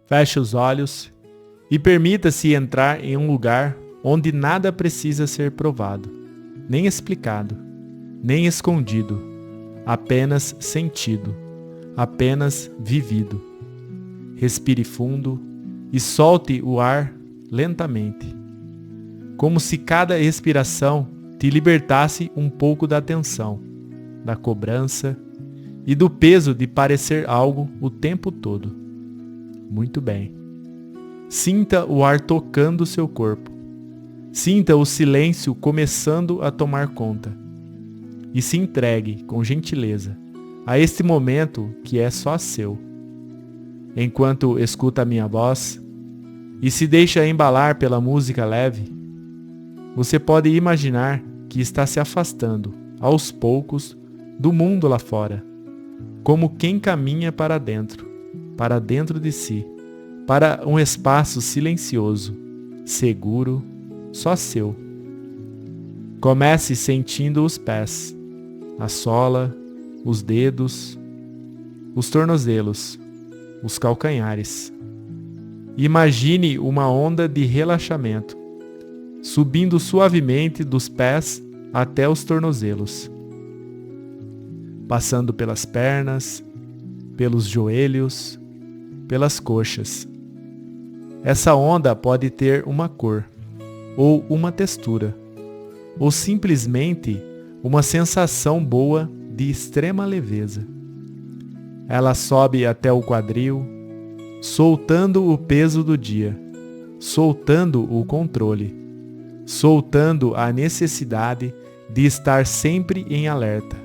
Feche os olhos e permita-se entrar em um lugar onde nada precisa ser provado, nem explicado, nem escondido, apenas sentido, apenas vivido. Respire fundo e solte o ar lentamente, como se cada expiração te libertasse um pouco da tensão, da cobrança e do peso de parecer algo o tempo todo. Muito bem. Sinta o ar tocando seu corpo. Sinta o silêncio começando a tomar conta. E se entregue com gentileza a este momento que é só seu. Enquanto escuta a minha voz e se deixa embalar pela música leve, você pode imaginar que está se afastando, aos poucos, do mundo lá fora, como quem caminha para dentro de si, para um espaço silencioso, seguro, só seu. Comece sentindo os pés, a sola, os dedos, os tornozelos, os calcanhares. Imagine uma onda de relaxamento, subindo suavemente dos pés até os tornozelos, passando pelas pernas, pelos joelhos, pelas coxas. Essa onda pode ter uma cor, ou uma textura, ou simplesmente uma sensação boa de extrema leveza. Ela sobe até o quadril, soltando o peso do dia, soltando o controle, soltando a necessidade de estar sempre em alerta.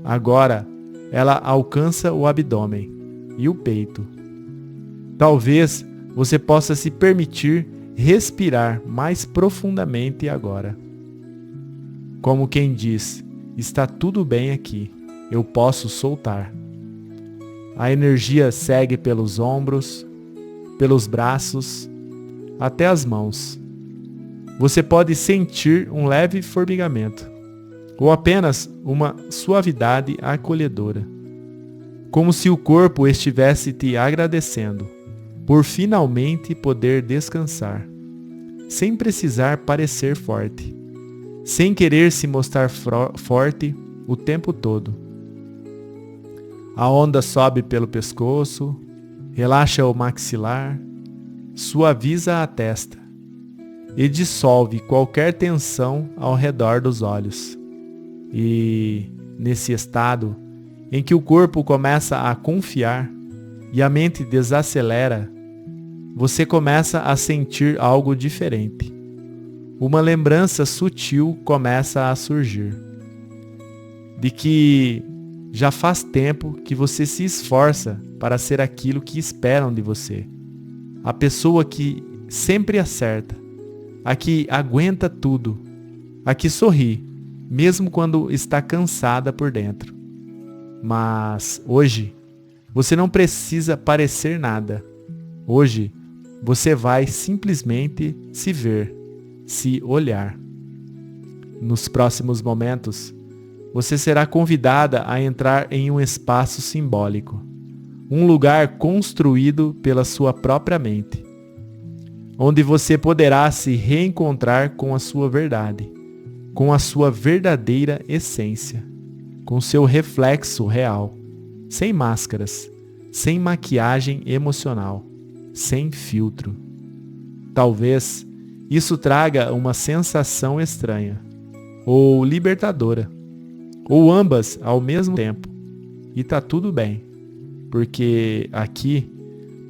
Agora, ela alcança o abdômen e o peito. Talvez você possa se permitir respirar mais profundamente agora. Como quem diz, está tudo bem aqui, eu posso soltar. A energia segue pelos ombros, pelos braços, até as mãos. Você pode sentir um leve formigamento, ou apenas uma suavidade acolhedora, como se o corpo estivesse te agradecendo por finalmente poder descansar, sem precisar parecer forte, sem querer se mostrar forte o tempo todo. A onda sobe pelo pescoço, relaxa o maxilar, suaviza a testa e dissolve qualquer tensão ao redor dos olhos. E, nesse estado em que o corpo começa a confiar e a mente desacelera, você começa a sentir algo diferente. Uma lembrança sutil começa a surgir, de que já faz tempo que você se esforça para ser aquilo que esperam de você. A pessoa que sempre acerta, a que aguenta tudo, a que sorri, mesmo quando está cansada por dentro. Mas hoje, você não precisa parecer nada. Hoje, você vai simplesmente se ver, se olhar. Nos próximos momentos, você será convidada a entrar em um espaço simbólico, um lugar construído pela sua própria mente, onde você poderá se reencontrar com a sua verdade, com a sua verdadeira essência, com seu reflexo real, sem máscaras, sem maquiagem emocional, sem filtro. Talvez isso traga uma sensação estranha, ou libertadora, ou ambas ao mesmo tempo. E tá tudo bem, porque aqui,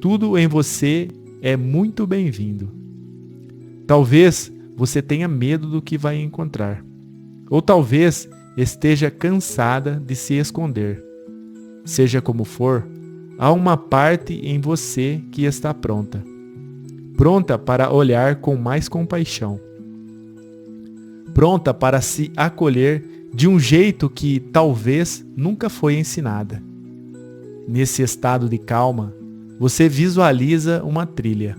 tudo em você é muito bem-vindo. Talvez você tenha medo do que vai encontrar, ou talvez esteja cansada de se esconder. Seja como for, há uma parte em você que está pronta para olhar com mais compaixão, pronta para se acolher de um jeito que talvez nunca foi ensinada. Nesse estado de calma, você visualiza uma trilha.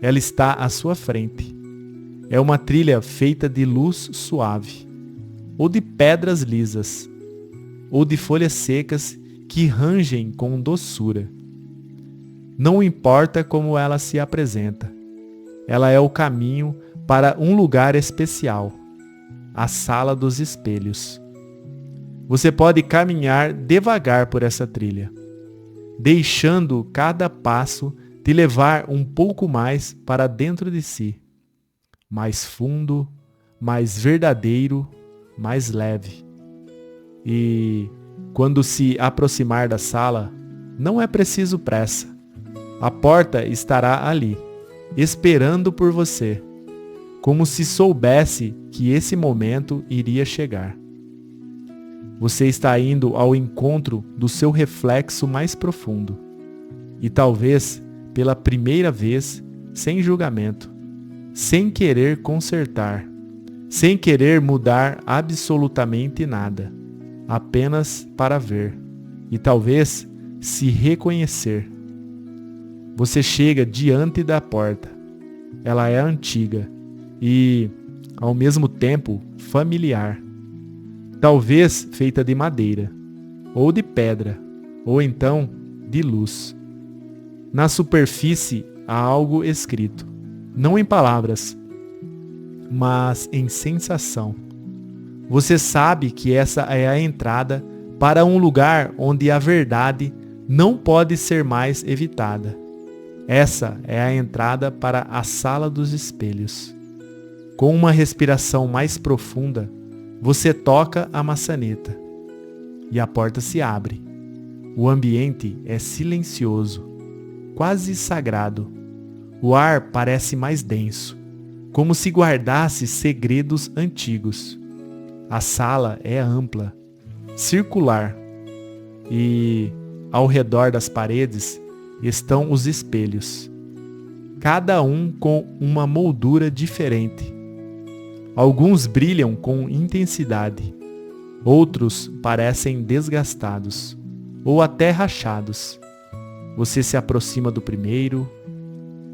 Ela está à sua frente. É uma trilha feita de luz suave, ou de pedras lisas, ou de folhas secas que rangem com doçura. Não importa como ela se apresenta. Ela é o caminho para um lugar especial, a sala dos espelhos. Você pode caminhar devagar por essa trilha, deixando cada passo te levar um pouco mais para dentro de si, mais fundo, mais verdadeiro, mais leve. E quando se aproximar da sala, não é preciso pressa. A porta estará ali, esperando por você, como se soubesse que esse momento iria chegar. Você está indo ao encontro do seu reflexo mais profundo, e talvez, pela primeira vez, sem julgamento, sem querer consertar, sem querer mudar absolutamente nada, apenas para ver, e talvez se reconhecer. Você chega diante da porta. Ela é antiga e, ao mesmo tempo, familiar. Talvez feita de madeira, ou de pedra, ou então de luz. Na superfície há algo escrito, não em palavras, mas em sensação. Você sabe que essa é a entrada para um lugar onde a verdade não pode ser mais evitada. Essa é a entrada para a sala dos espelhos. Com uma respiração mais profunda, você toca a maçaneta e a porta se abre. O ambiente é silencioso, quase sagrado. O ar parece mais denso, como se guardasse segredos antigos. A sala é ampla, circular, e ao redor das paredes estão os espelhos, cada um com uma moldura diferente. Alguns brilham com intensidade, outros parecem desgastados ou até rachados. Você se aproxima do primeiro.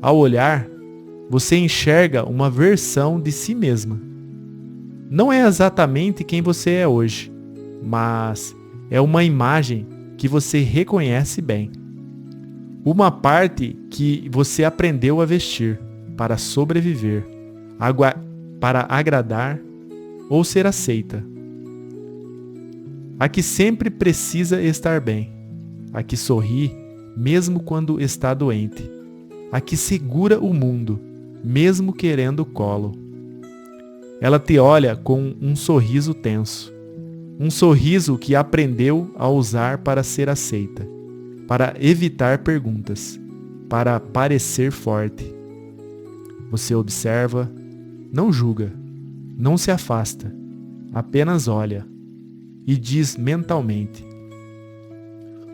Ao olhar, você enxerga uma versão de si mesma. Não é exatamente quem você é hoje, mas é uma imagem que você reconhece bem. Uma parte que você aprendeu a vestir para sobreviver, para agradar ou ser aceita. A que sempre precisa estar bem, a que sorri mesmo quando está doente, a que segura o mundo, mesmo querendo colo. Ela te olha com um sorriso tenso, um sorriso que aprendeu a usar para ser aceita, para evitar perguntas, para parecer forte. Você observa, não julga, não se afasta, apenas olha e diz mentalmente: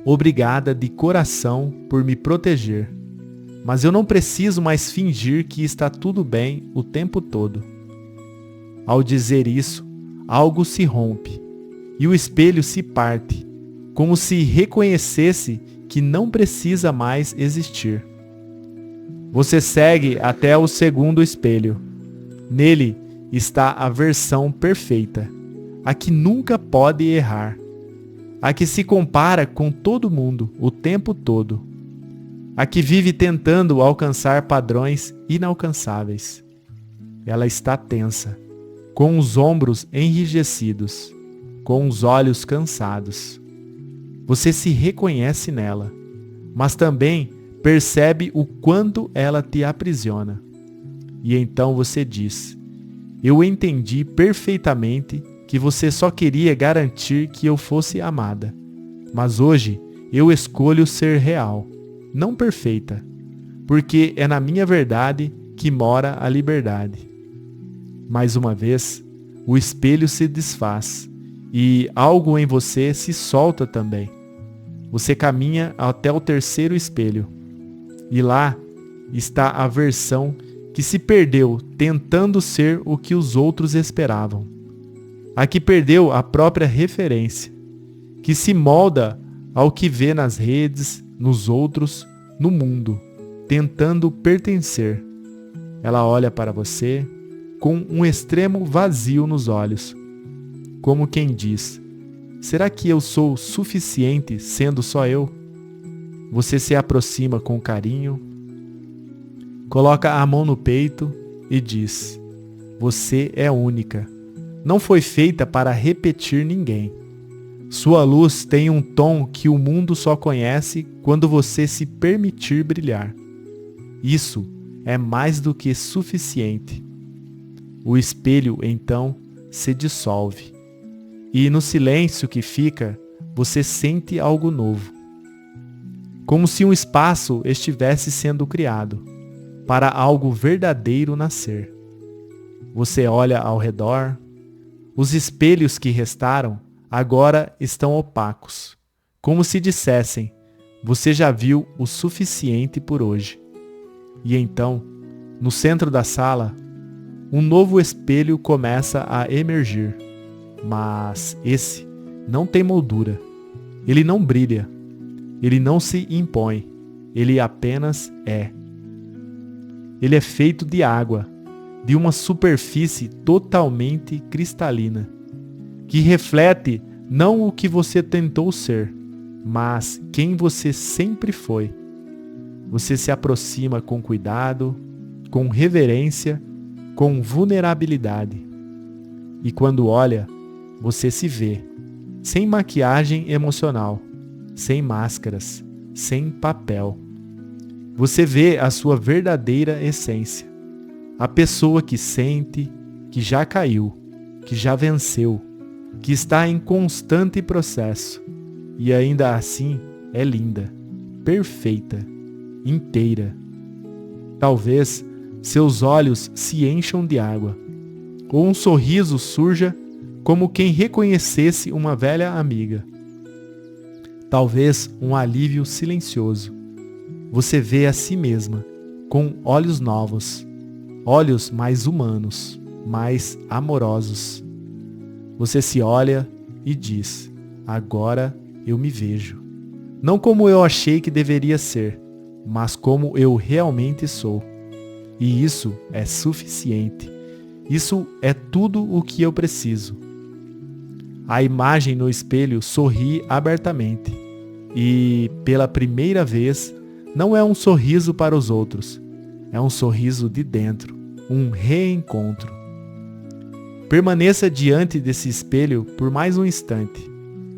obrigada de coração por me proteger, mas eu não preciso mais fingir que está tudo bem o tempo todo. Ao dizer isso, algo se rompe e o espelho se parte, como se reconhecesse que não precisa mais existir. Você segue até o segundo espelho. Nele está a versão perfeita, a que nunca pode errar, a que se compara com todo mundo o tempo todo, a que vive tentando alcançar padrões inalcançáveis. Ela está tensa, com os ombros enrijecidos, com os olhos cansados. Você se reconhece nela, mas também percebe o quanto ela te aprisiona. E então você diz: eu entendi perfeitamente que você só queria garantir que eu fosse amada. Mas hoje eu escolho ser real, não perfeita, porque é na minha verdade que mora a liberdade. Mais uma vez, o espelho se desfaz e algo em você se solta também. Você caminha até o terceiro espelho e lá está a versão que se perdeu tentando ser o que os outros esperavam. A que perdeu a própria referência, que se molda ao que vê nas redes, nos outros, no mundo, tentando pertencer. Ela olha para você com um extremo vazio nos olhos, como quem diz: será que eu sou suficiente sendo só eu? Você se aproxima com carinho, coloca a mão no peito e diz: você é única. Não foi feita para repetir ninguém. Sua luz tem um tom que o mundo só conhece quando você se permitir brilhar. Isso é mais do que suficiente. O espelho, então, se dissolve. E no silêncio que fica, você sente algo novo. Como se um espaço estivesse sendo criado, para algo verdadeiro nascer. Você olha ao redor. Os espelhos que restaram agora estão opacos, como se dissessem: você já viu o suficiente por hoje. E então, no centro da sala, um novo espelho começa a emergir. Mas esse não tem moldura. Ele não brilha. Ele não se impõe. Ele apenas é. Ele é feito de água, de uma superfície totalmente cristalina, que reflete não o que você tentou ser, mas quem você sempre foi. Você se aproxima com cuidado, com reverência, com vulnerabilidade. E quando olha, você se vê, sem maquiagem emocional, sem máscaras, sem papel. Você vê a sua verdadeira essência, a pessoa que sente, que já caiu, que já venceu, que está em constante processo e ainda assim é linda, perfeita, inteira. Talvez seus olhos se encham de água, ou um sorriso surja como quem reconhecesse uma velha amiga. Talvez um alívio silencioso. Você vê a si mesma com olhos novos, olhos mais humanos, mais amorosos. Você se olha e diz: agora eu me vejo. Não como eu achei que deveria ser, mas como eu realmente sou. E isso é suficiente. Isso é tudo o que eu preciso. A imagem no espelho sorri abertamente. E, pela primeira vez, não é um sorriso para os outros. É um sorriso de dentro, um reencontro. Permaneça diante desse espelho por mais um instante,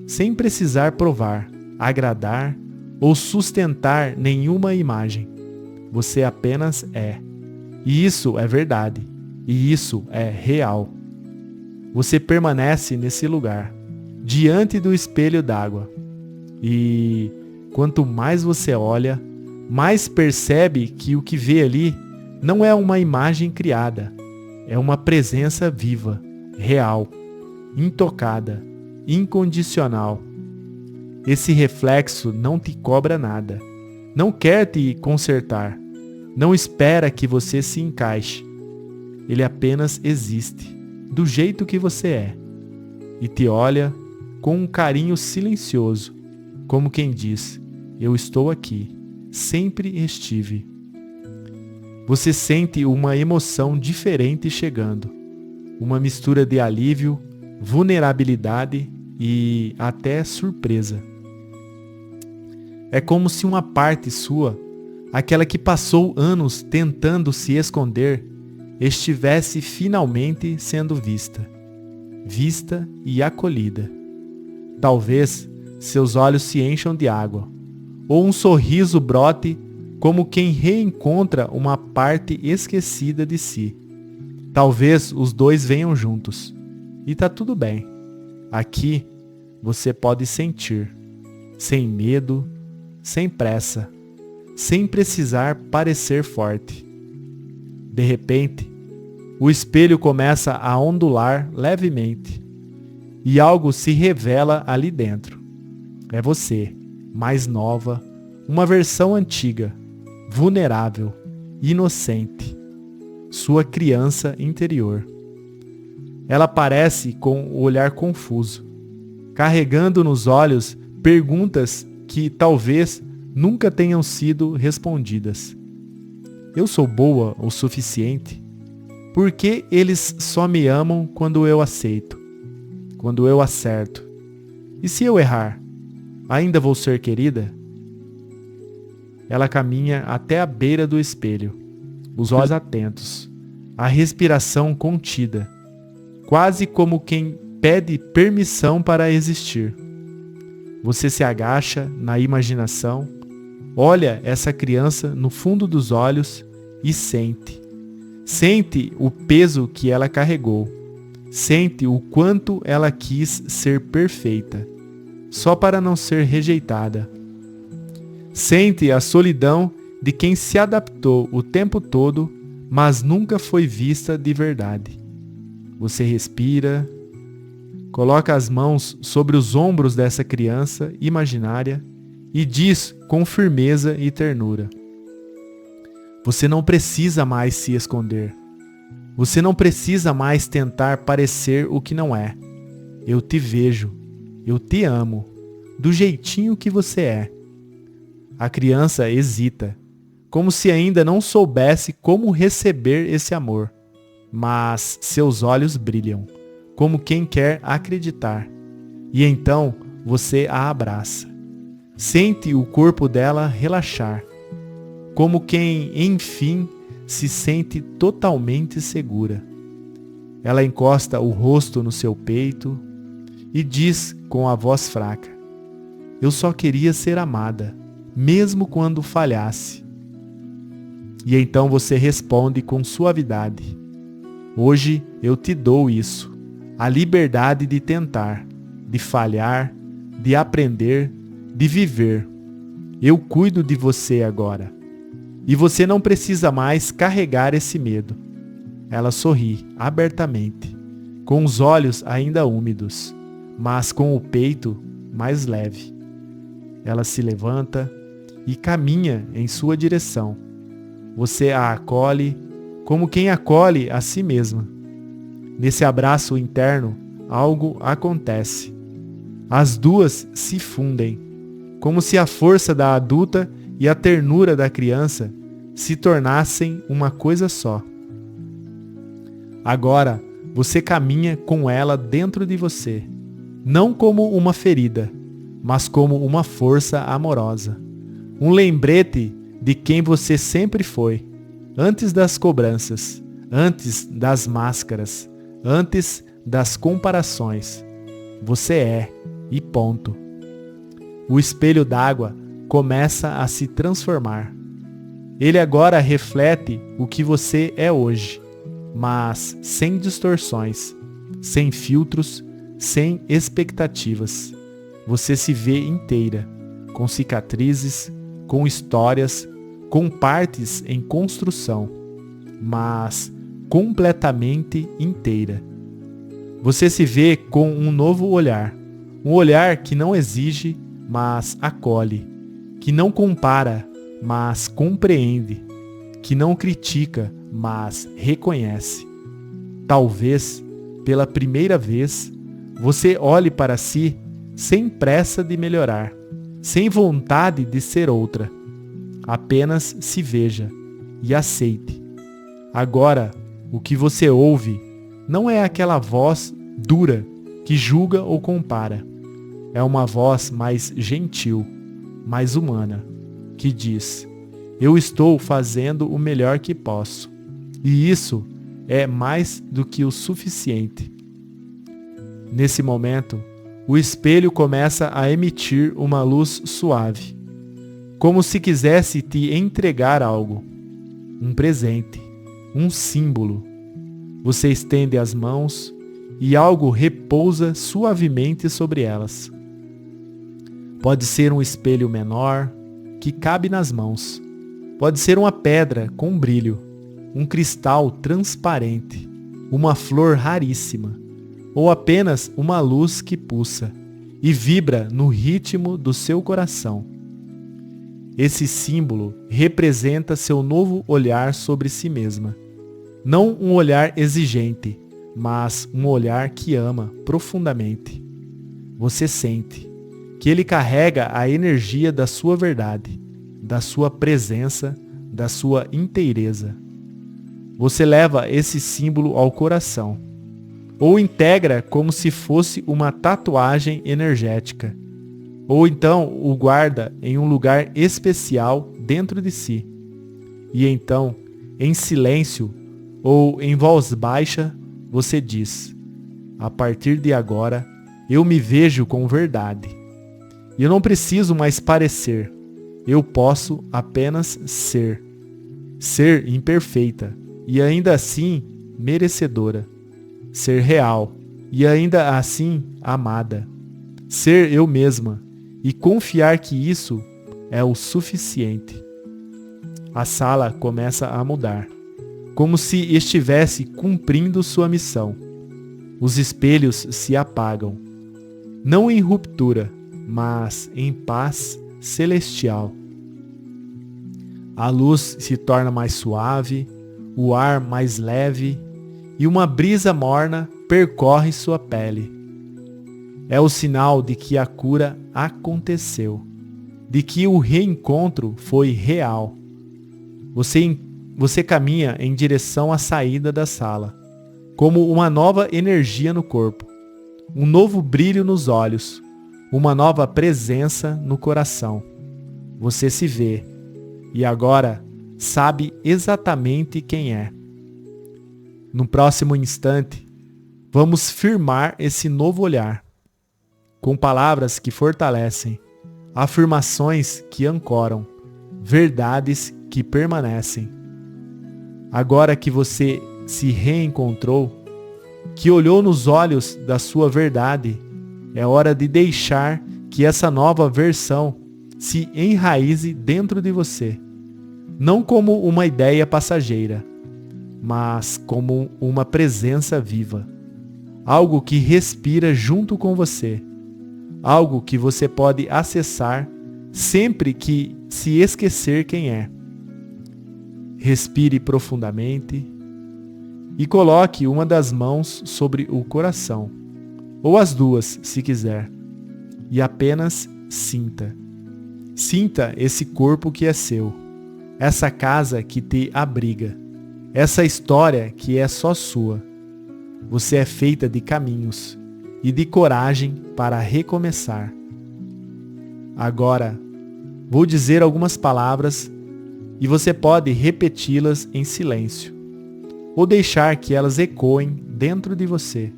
sem precisar provar, agradar ou sustentar nenhuma imagem. Você apenas é. E isso é verdade. E isso é real. Você permanece nesse lugar, diante do espelho d'água. E quanto mais você olha, mais percebe que o que vê ali não é uma imagem criada. É uma presença viva, real, intocada, incondicional. Esse reflexo não te cobra nada. Não quer te consertar. Não espera que você se encaixe. Ele apenas existe, do jeito que você é, e te olha com um carinho silencioso, como quem diz: eu estou aqui, sempre estive. Você sente uma emoção diferente chegando, uma mistura de alívio, vulnerabilidade e até surpresa. É como se uma parte sua, aquela que passou anos tentando se esconder, estivesse finalmente sendo vista e acolhida. Talvez seus olhos se encham de água, ou um sorriso brote como quem reencontra uma parte esquecida de si. Talvez os dois venham juntos, e tá tudo bem. Aqui você pode sentir, sem medo, sem pressa, sem precisar parecer forte. De repente, o espelho começa a ondular levemente e algo se revela ali dentro. É você, mais nova, uma versão antiga, vulnerável, inocente, sua criança interior. Ela aparece com o olhar confuso, carregando nos olhos perguntas que talvez nunca tenham sido respondidas. Eu sou boa o suficiente? Por que eles só me amam quando eu aceito? Quando eu acerto? E se eu errar? Ainda vou ser querida? ela caminha até a beira do espelho, os olhos atentos, a respiração contida, quase como quem pede permissão para existir. Você se agacha na imaginação, olha essa criança no fundo dos olhos e sente. Sente o peso que ela carregou. Sente o quanto ela quis ser perfeita, só para não ser rejeitada. Sente a solidão de quem se adaptou o tempo todo, mas nunca foi vista de verdade. Você respira, coloca as mãos sobre os ombros dessa criança imaginária e diz com firmeza e ternura: você não precisa mais se esconder. Você não precisa mais tentar parecer o que não é. Eu te vejo. Eu te amo. Do jeitinho que você é. A criança hesita, como se ainda não soubesse como receber esse amor. Mas seus olhos brilham, como quem quer acreditar. E então você a abraça. Sente o corpo dela relaxar, como quem, enfim, se sente totalmente segura. Ela encosta o rosto no seu peito e diz com a voz fraca: eu só queria ser amada, mesmo quando falhasse. E então você responde com suavidade: hoje eu te dou isso, a liberdade de tentar, de falhar, de aprender, de viver. Eu cuido de você agora. E você não precisa mais carregar esse medo. Ela sorri abertamente, com os olhos ainda úmidos, mas com o peito mais leve. Ela se levanta e caminha em sua direção. Você a acolhe como quem acolhe a si mesma. Nesse abraço interno, algo acontece. As duas se fundem, como se a força da adulta e a ternura da criança se tornassem uma coisa só. Agora, você caminha com ela dentro de você, não como uma ferida, mas como uma força amorosa. Um lembrete de quem você sempre foi, antes das cobranças, antes das máscaras, antes das comparações. Você é, e ponto. O espelho d'água começa a se transformar. Ele agora reflete o que você é hoje, mas sem distorções, sem filtros, sem expectativas. Você se vê inteira, com cicatrizes, com histórias, com partes em construção, mas completamente inteira. Você se vê com um novo olhar, um olhar que não exige, mas acolhe, que não compara, mas compreende, que não critica, mas reconhece. Talvez, pela primeira vez, você olhe para si sem pressa de melhorar, sem vontade de ser outra. Apenas se veja e aceite. Agora, o que você ouve não é aquela voz dura que julga ou compara. É uma voz mais gentil, mais humana, que diz: eu estou fazendo o melhor que posso. E isso é mais do que o suficiente. Nesse momento, o espelho começa a emitir uma luz suave, como se quisesse te entregar algo, um presente, um símbolo. Você estende as mãos e algo repousa suavemente sobre elas. Pode ser um espelho menor, que cabe nas mãos. Pode ser uma pedra com brilho, um cristal transparente, uma flor raríssima, ou apenas uma luz que pulsa e vibra no ritmo do seu coração. Esse símbolo representa seu novo olhar sobre si mesma. Não um olhar exigente, mas um olhar que ama profundamente. Você sente que ele carrega a energia da sua verdade, da sua presença, da sua inteireza. Você leva esse símbolo ao coração, ou integra como se fosse uma tatuagem energética, ou então o guarda em um lugar especial dentro de si. E então, em silêncio ou em voz baixa, você diz: a partir de agora, eu me vejo com verdade. Eu não preciso mais parecer. Eu posso apenas ser. Ser imperfeita e ainda assim merecedora. Ser real e ainda assim amada. Ser eu mesma e confiar que isso é o suficiente. A sala começa a mudar, como se estivesse cumprindo sua missão. Os espelhos se apagam, não em ruptura, mas em paz celestial. A luz se torna mais suave, o ar mais leve e uma brisa morna percorre sua pele. É o sinal de que a cura aconteceu, de que o reencontro foi real. Você caminha em direção à saída da sala, como uma nova energia no corpo, um novo brilho nos olhos, uma nova presença no coração. Você se vê e agora sabe exatamente quem é. No próximo instante, vamos firmar esse novo olhar, com palavras que fortalecem, afirmações que ancoram, verdades que permanecem. Agora que você se reencontrou, que olhou nos olhos da sua verdade, é hora de deixar que essa nova versão se enraize dentro de você, não como uma ideia passageira, mas como uma presença viva, algo que respira junto com você, algo que você pode acessar sempre que se esquecer quem é. Respire profundamente e coloque uma das mãos sobre o coração, ou as duas, se quiser, e apenas sinta. Sinta esse corpo que é seu, essa casa que te abriga, essa história que é só sua. Você é feita de caminhos e de coragem para recomeçar. Agora, vou dizer algumas palavras e você pode repeti-las em silêncio, ou deixar que elas ecoem dentro de você,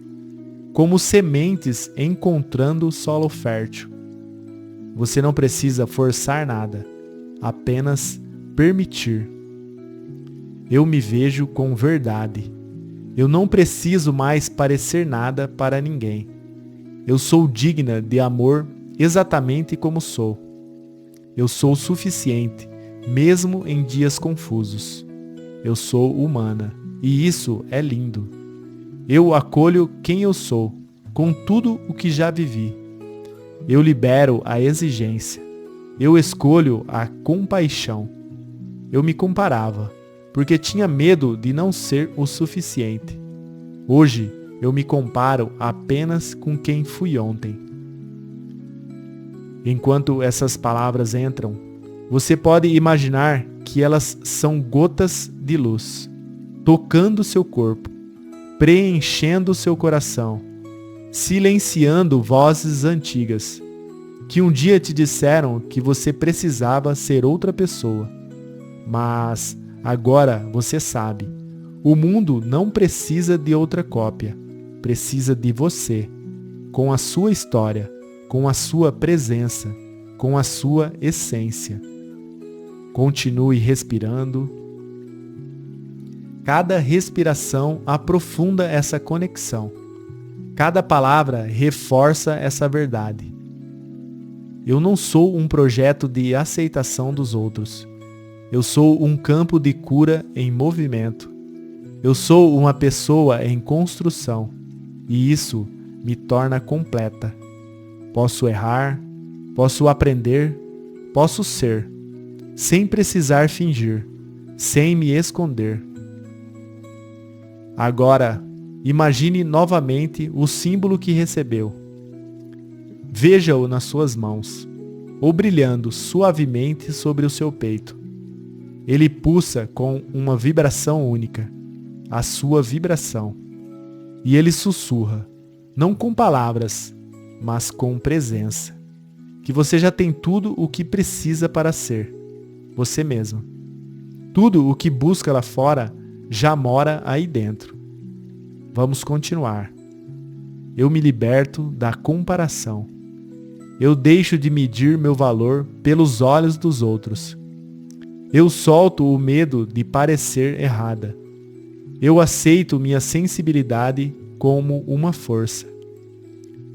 como sementes encontrando solo fértil. Você não precisa forçar nada, apenas permitir. Eu me vejo com verdade. Eu não preciso mais parecer nada para ninguém. Eu sou digna de amor exatamente como sou. Eu sou suficiente, mesmo em dias confusos. Eu sou humana, e isso é lindo. Eu acolho quem eu sou, com tudo o que já vivi. Eu libero a exigência. Eu escolho a compaixão. Eu me comparava, porque tinha medo de não ser o suficiente. Hoje, eu me comparo apenas com quem fui ontem. Enquanto essas palavras entram, você pode imaginar que elas são gotas de luz, tocando seu corpo, preenchendo seu coração, silenciando vozes antigas, que um dia te disseram que você precisava ser outra pessoa. Mas agora você sabe, o mundo não precisa de outra cópia, precisa de você, com a sua história, com a sua presença, com a sua essência. Continue respirando. Cada respiração aprofunda essa conexão. Cada palavra reforça essa verdade. Eu não sou um projeto de aceitação dos outros. Eu sou um campo de cura em movimento. Eu sou uma pessoa em construção. E isso me torna completa. Posso errar, posso aprender, posso ser, sem precisar fingir, sem me esconder. Agora, imagine novamente o símbolo que recebeu. Veja-o nas suas mãos, ou brilhando suavemente sobre o seu peito. Ele pulsa com uma vibração única, a sua vibração. E ele sussurra, não com palavras, mas com presença, que você já tem tudo o que precisa para ser. você mesmo. Tudo o que busca lá fora já mora aí dentro. Vamos continuar. Eu me liberto da comparação. Eu deixo de medir meu valor pelos olhos dos outros. Eu solto o medo de parecer errada. Eu aceito minha sensibilidade como uma força.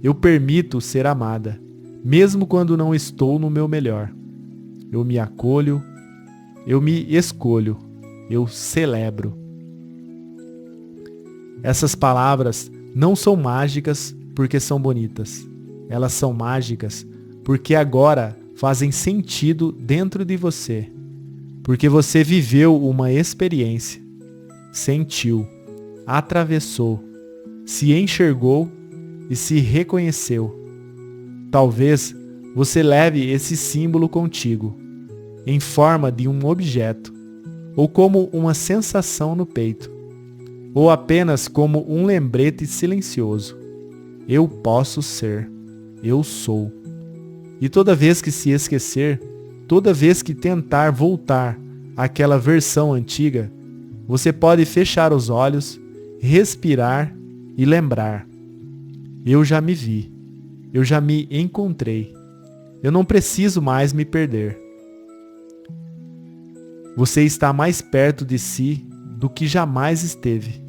Eu permito ser amada, mesmo quando não estou no meu melhor. Eu me acolho, eu me escolho, eu celebro. Essas palavras não são mágicas porque são bonitas. Elas são mágicas porque agora fazem sentido dentro de você. Porque você viveu uma experiência, sentiu, atravessou, se enxergou e se reconheceu. Talvez você leve esse símbolo contigo, em forma de um objeto, ou como uma sensação no peito, ou apenas como um lembrete silencioso. Eu posso ser, eu sou. E toda vez que se esquecer, toda vez que tentar voltar àquela versão antiga, você pode fechar os olhos, respirar e lembrar. Eu já me vi. Eu já me encontrei. Eu não preciso mais me perder. Você está mais perto de si do que jamais esteve.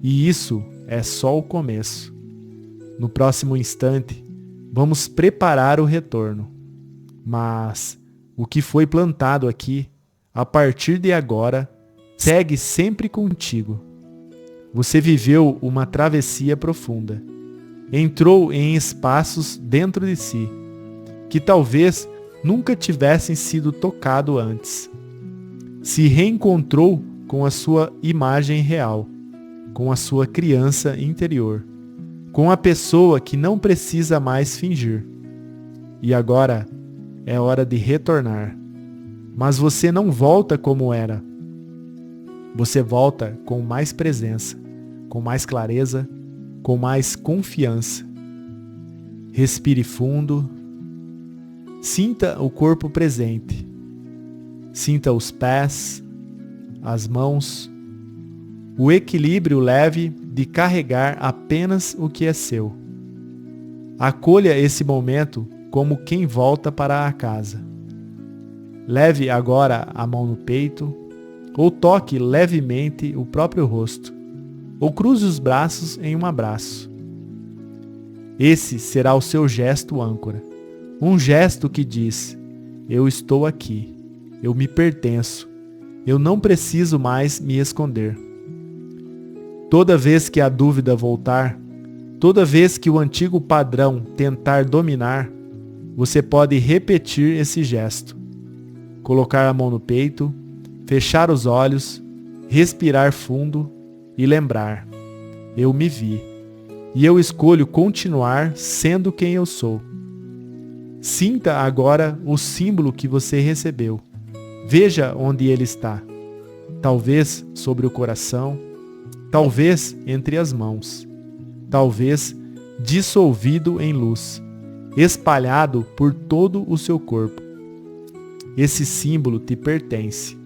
E isso é só o começo. No próximo instante, vamos preparar o retorno. Mas o que foi plantado aqui, a partir de agora, segue sempre contigo. Você viveu uma travessia profunda. Entrou em espaços dentro de si, que talvez nunca tivessem sido tocado antes. Se reencontrou com a sua imagem real, com a sua criança interior, com a pessoa que não precisa mais fingir. E agora é hora de retornar. Mas você não volta como era. Você volta com mais presença, com mais clareza, com mais confiança. Respire fundo. Sinta o corpo presente. Sinta os pés, as mãos, o equilíbrio leve de carregar apenas o que é seu. Acolha esse momento como quem volta para a casa. Leve agora a mão no peito, ou toque levemente o próprio rosto, ou cruze os braços em um abraço. Esse será o seu gesto âncora, um gesto que diz: eu estou aqui, eu me pertenço, eu não preciso mais me esconder. Toda vez que a dúvida voltar, toda vez que o antigo padrão tentar dominar, você pode repetir esse gesto. Colocar a mão no peito, fechar os olhos, respirar fundo e lembrar: eu me vi, e eu escolho continuar sendo quem eu sou. Sinta agora o símbolo que você recebeu. Veja onde ele está. Talvez sobre o coração, talvez entre as mãos, talvez dissolvido em luz, espalhado por todo o seu corpo. Esse símbolo te pertence.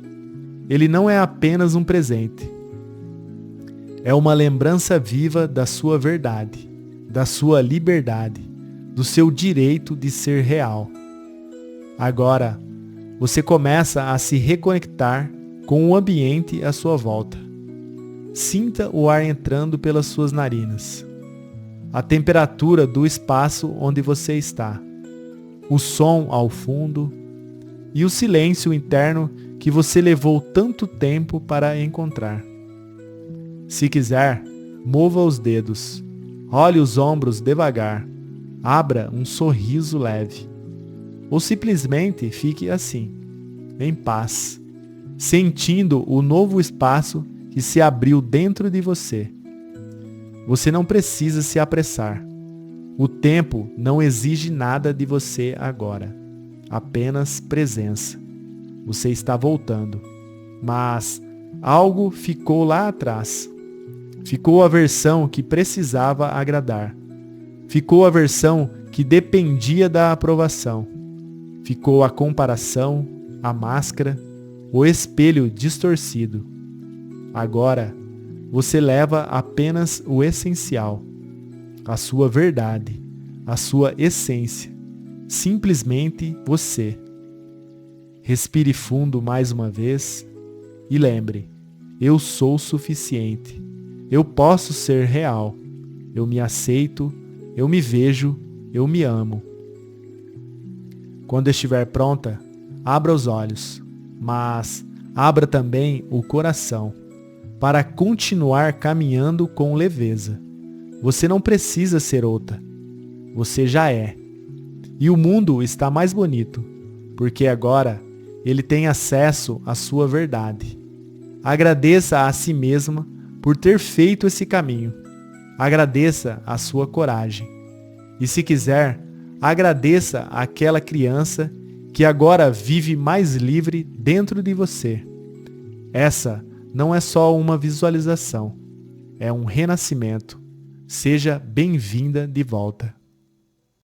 Ele não é apenas um presente. É uma lembrança viva da sua verdade, da sua liberdade, do seu direito de ser real. Agora, você começa a se reconectar com o ambiente à sua volta. Sinta o ar entrando pelas suas narinas, a temperatura do espaço onde você está, o som ao fundo e o silêncio interno que você levou tanto tempo para encontrar. Se quiser, mova os dedos, role os ombros devagar, abra um sorriso leve. Ou simplesmente fique assim, em paz, sentindo o novo espaço que se abriu dentro de você. Você não precisa se apressar. O tempo não exige nada de você agora, apenas presença. Você está voltando, mas algo ficou lá atrás. Ficou a versão que precisava agradar. Ficou a versão que dependia da aprovação. Ficou a comparação, a máscara o espelho distorcido. Agora, você leva apenas o essencial, a sua verdade, a sua essência, simplesmente você. Respire fundo mais uma vez e lembre, eu sou suficiente, eu posso ser real, eu me aceito, eu me vejo, eu me amo. Quando estiver pronta, abra os olhos, mas abra também o coração, para continuar caminhando com leveza. Você não precisa ser outra, você já é. E o mundo está mais bonito, porque agora ele tem acesso à sua verdade. Agradeça a si mesma por ter feito esse caminho. Agradeça a sua coragem. E se quiser, agradeça àquela criança que agora vive mais livre dentro de você. Essa não é só uma visualização, é um renascimento. Seja bem-vinda de volta.